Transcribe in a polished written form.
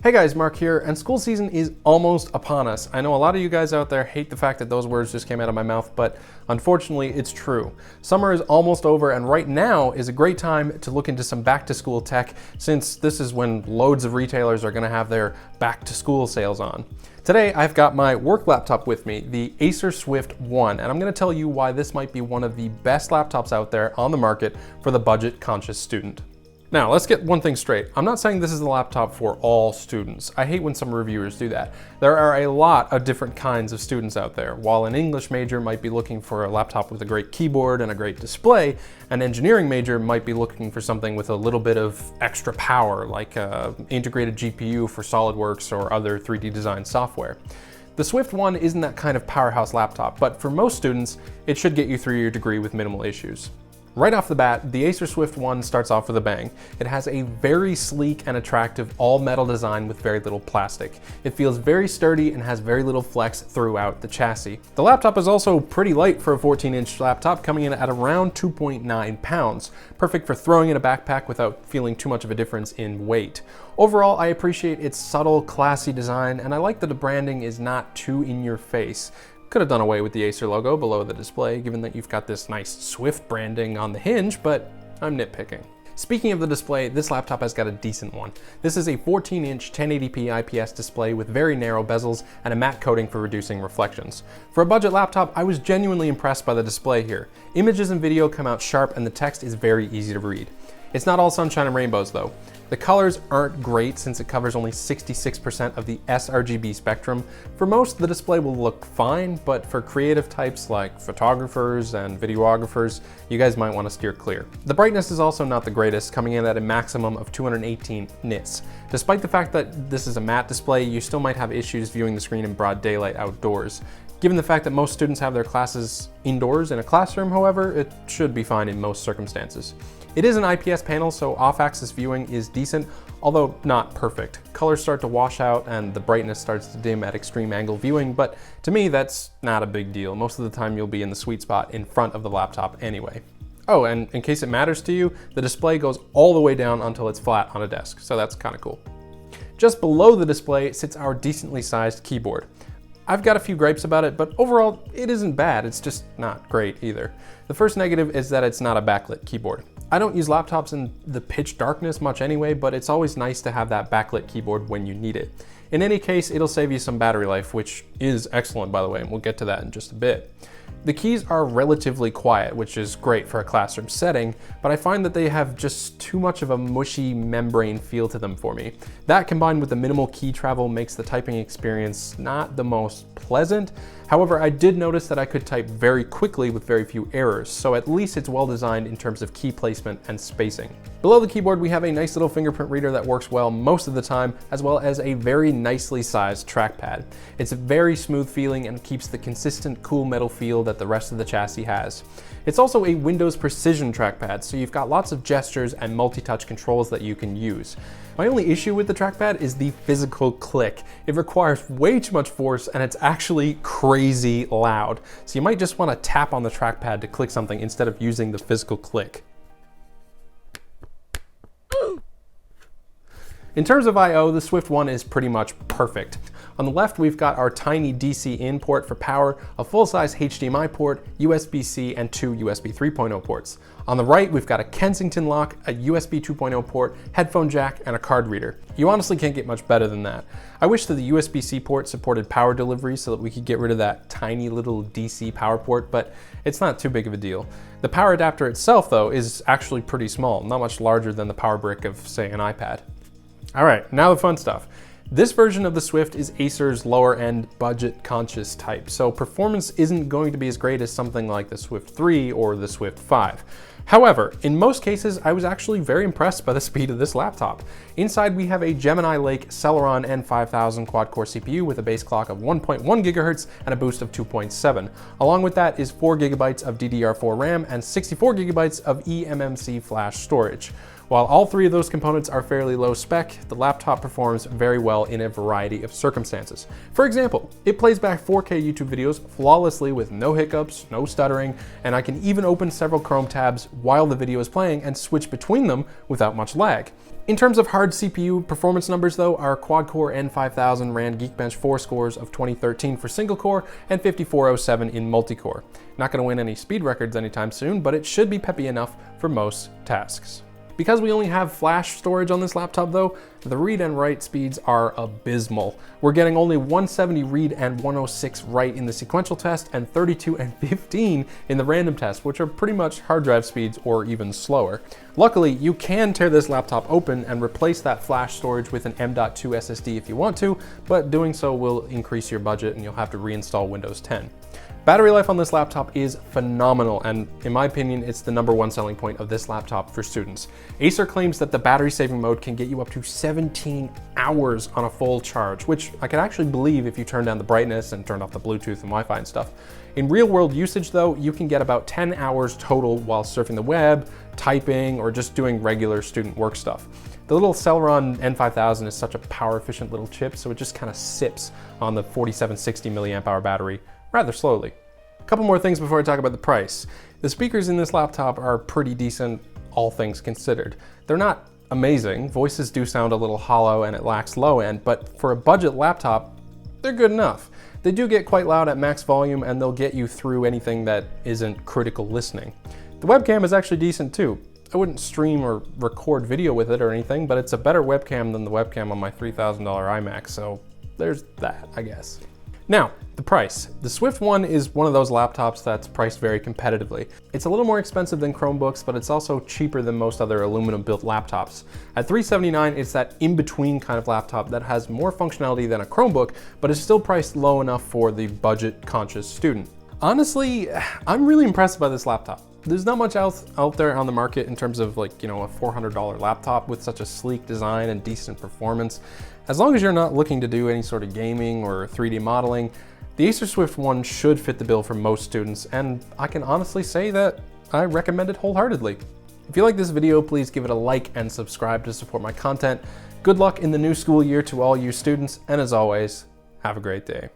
Hey guys, Mark here, and school season is almost upon us. I know a lot of you guys out there hate the fact that those words just came out of my mouth, but unfortunately it's true. Summer is almost over, and right now is a great time to look into some back-to-school tech, since this is when loads of retailers are going to have their back-to-school sales on. Today I've got my work laptop with me, the Acer Swift 1, and I'm going to tell you why this might be one of the best laptops out there on the market for the budget-conscious student. Now, let's get one thing straight. I'm not saying this is the laptop for all students. I hate when some reviewers do that. There are a lot of different kinds of students out there. While an English major might be looking for a laptop with a great keyboard and a great display, an engineering major might be looking for something with a little bit of extra power, like an integrated GPU for SolidWorks or other 3D design software. The Swift 1 isn't that kind of powerhouse laptop, but for most students, it should get you through your degree with minimal issues. Right off the bat, the Acer Swift 1 starts off with a bang. It has a very sleek and attractive all-metal design with very little plastic. It feels very sturdy and has very little flex throughout the chassis. The laptop is also pretty light for a 14-inch laptop, coming in at around 2.9 pounds, perfect for throwing in a backpack without feeling too much of a difference in weight. Overall, I appreciate its subtle, classy design, and I like that the branding is not too in your face. Could have done away with the Acer logo below the display, given that you've got this nice Swift branding on the hinge, but I'm nitpicking. Speaking of the display, this laptop has got a decent one. This is a 14-inch 1080p IPS display with very narrow bezels and a matte coating for reducing reflections. For a budget laptop, I was genuinely impressed by the display here. Images and video come out sharp and the text is very easy to read. It's not all sunshine and rainbows though. The colors aren't great since it covers only 66% of the sRGB spectrum. For most, the display will look fine, but for creative types like photographers and videographers, you guys might want to steer clear. The brightness is also not the greatest, coming in at a maximum of 218 nits. Despite the fact that this is a matte display, you still might have issues viewing the screen in broad daylight outdoors. Given the fact that most students have their classes indoors in a classroom, however, it should be fine in most circumstances. It is an IPS panel, so off-axis viewing is decent, although not perfect. Colors start to wash out and the brightness starts to dim at extreme angle viewing, but to me that's not a big deal. Most of the time you'll be in the sweet spot in front of the laptop anyway. Oh, and in case it matters to you, the display goes all the way down until it's flat on a desk, so that's kind of cool. Just below the display sits our decently sized keyboard. I've got a few gripes about it, but overall it isn't bad, it's just not great either. The first negative is that it's not a backlit keyboard. I don't use laptops in the pitch darkness much anyway, but it's always nice to have that backlit keyboard when you need it. In any case, it'll save you some battery life, which is excellent by the way, and we'll get to that in just a bit. The keys are relatively quiet, which is great for a classroom setting, but I find that they have just too much of a mushy membrane feel to them for me. That combined with the minimal key travel makes the typing experience not the most pleasant. However, I did notice that I could type very quickly with very few errors, so at least it's well designed in terms of key placement and spacing. Below the keyboard, we have a nice little fingerprint reader that works well most of the time, as well as a very nicely sized trackpad. It's very smooth feeling and keeps the consistent cool metal feel that the rest of the chassis has. It's also a Windows Precision trackpad, so you've got lots of gestures and multi-touch controls that you can use. My only issue with the trackpad is the physical click. It requires way too much force and it's actually crazy loud. So you might just want to tap on the trackpad to click something instead of using the physical click. In terms of I/O, the Swift 1 is pretty much perfect. On the left, we've got our tiny DC in port for power, a full-size HDMI port, USB-C, and two USB 3.0 ports. On the right, we've got a Kensington lock, a USB 2.0 port, headphone jack, and a card reader. You honestly can't get much better than that. I wish that the USB-C port supported power delivery so that we could get rid of that tiny little DC power port, but it's not too big of a deal. The power adapter itself, though, is actually pretty small, not much larger than the power brick of, say, an iPad. All right, now the fun stuff. This version of the Swift is Acer's lower end budget conscious type, so performance isn't going to be as great as something like the Swift 3 or the Swift 5. However, in most cases, I was actually very impressed by the speed of this laptop. Inside, we have a Gemini Lake Celeron N5000 quad-core CPU with a base clock of 1.1 GHz and a boost of 2.7. Along with that is 4 GB of DDR4 RAM and 64 GB of eMMC flash storage. While all three of those components are fairly low spec, the laptop performs very well in a variety of circumstances. For example, it plays back 4K YouTube videos flawlessly with no hiccups, no stuttering, and I can even open several Chrome tabs while the video is playing and switch between them without much lag. In terms of hard CPU performance numbers though, our quad-core N5000 ran Geekbench 4 scores of 2013 for single core and 5407 in multi-core. Not going to win any speed records anytime soon, but it should be peppy enough for most tasks. Because we only have flash storage on this laptop though, the read and write speeds are abysmal. We're getting only 170 read and 106 write in the sequential test and 32 and 15 in the random test, which are pretty much hard drive speeds or even slower. Luckily, you can tear this laptop open and replace that flash storage with an M.2 SSD if you want to, but doing so will increase your budget and you'll have to reinstall Windows 10. Battery life on this laptop is phenomenal, and in my opinion, it's the #1 selling point of this laptop for students. Acer claims that the battery saving mode can get you up to 17 hours on a full charge, which I can actually believe if you turn down the brightness and turn off the Bluetooth and Wi-Fi and stuff. In real world usage though, you can get about 10 hours total while surfing the web, typing, or just doing regular student work stuff. The little Celeron N5000 is such a power efficient little chip, so it just kind of sips on the 4760 milliamp hour battery rather slowly. A couple more things before I talk about the price. The speakers in this laptop are pretty decent, all things considered. They're not amazing. Voices do sound a little hollow and it lacks low end, but for a budget laptop, they're good enough. They do get quite loud at max volume and they'll get you through anything that isn't critical listening. The webcam is actually decent too. I wouldn't stream or record video with it or anything, but it's a better webcam than the webcam on my $3,000 iMac, so there's that, I guess. Now, the price. The Swift one is one of those laptops that's priced very competitively. It's a little more expensive than Chromebooks, but it's also cheaper than most other aluminum-built laptops. At $379, it's that in-between kind of laptop that has more functionality than a Chromebook, but is still priced low enough for the budget-conscious student. Honestly, I'm really impressed by this laptop. There's not much else out there on the market in terms of a $400 laptop with such a sleek design and decent performance. As long as you're not looking to do any sort of gaming or 3D modeling, the Acer Swift one should fit the bill for most students, and I can honestly say that I recommend it wholeheartedly. If you like this video, please give it a like and subscribe to support my content. Good luck in the new school year to all you students, and as always, have a great day.